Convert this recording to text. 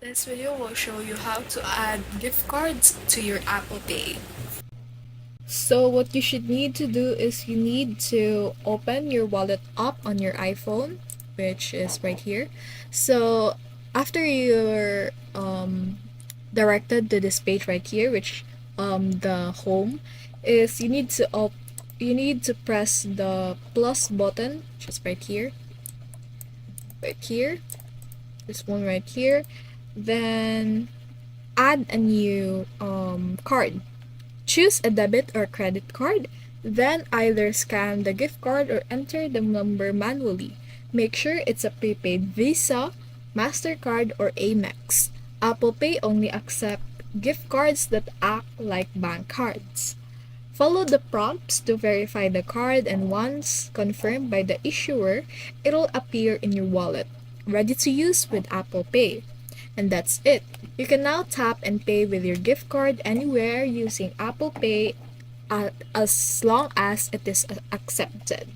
This video will show you how to add gift cards to your Apple Pay. So what you should need to do is you need to open your wallet app on your iPhone, which is right here. So after you're directed to this page right here, which the home is, you need to press the plus button, which is right here, this one right here. Then add a new card. Choose a debit or credit card. Then either scan the gift card or enter the number manually. Make sure it's a prepaid Visa, MasterCard, or Amex. Apple Pay only accepts gift cards that act like bank cards. Follow the prompts to verify the card, and once confirmed by the issuer, it'll appear in your wallet, ready to use with Apple Pay. And that's it. You can now tap and pay with your gift card anywhere using Apple Pay as long as it is accepted.